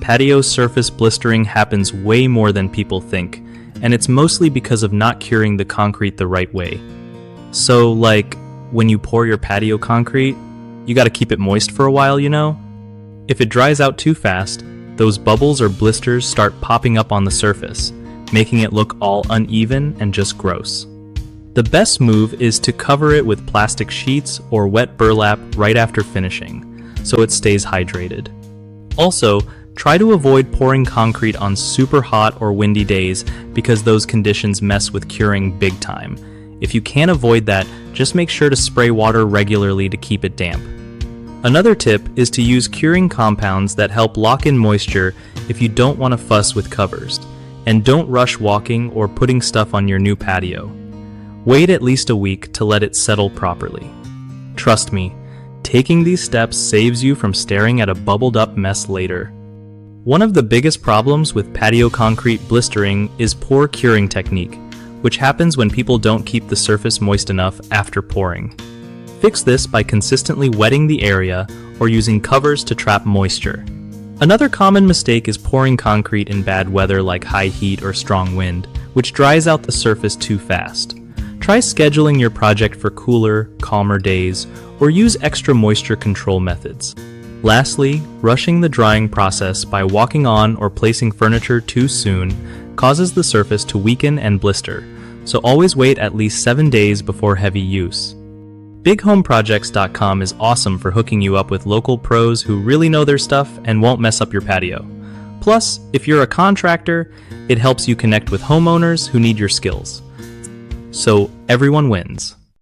patio surface blistering happens way more than people think, and it's mostly because of not curing the concrete the right way. So, like, when you pour your patio concrete, you gotta keep it moist for a while, you know? If it dries out too fast, those bubbles or blisters start popping up on the surface, making it look all uneven and just gross. The best move is to cover it with plastic sheets or wet burlap right after finishing, so it stays hydrated. Also, try to avoid pouring concrete on super hot or windy days because those conditions mess with curing big time. If you can't avoid that, just make sure to spray water regularly to keep it damp. Another tip is to use curing compounds that help lock in moisture if you don't want to fuss with covers. And don't rush walking or putting stuff on your new patio. Wait at least a week to let it settle properly. Trust me, taking these steps saves you from staring at a bubbled up mess later. One of the biggest problems with patio concrete blistering is poor curing technique, which happens when people don't keep the surface moist enough after pouring. Fix this by consistently wetting the area or using covers to trap moisture. Another common mistake is pouring concrete in bad weather like high heat or strong wind, which dries out the surface too fast. Try scheduling your project for cooler, calmer days, or use extra moisture control methods. Lastly, rushing the drying process by walking on or placing furniture too soon causes the surface to weaken and blister, so always wait at least 7 days before heavy use. BigHomeProjects.com is awesome for hooking you up with local pros who really know their stuff and won't mess up your patio. Plus, if you're a contractor, it helps you connect with homeowners who need your skills. So everyone wins.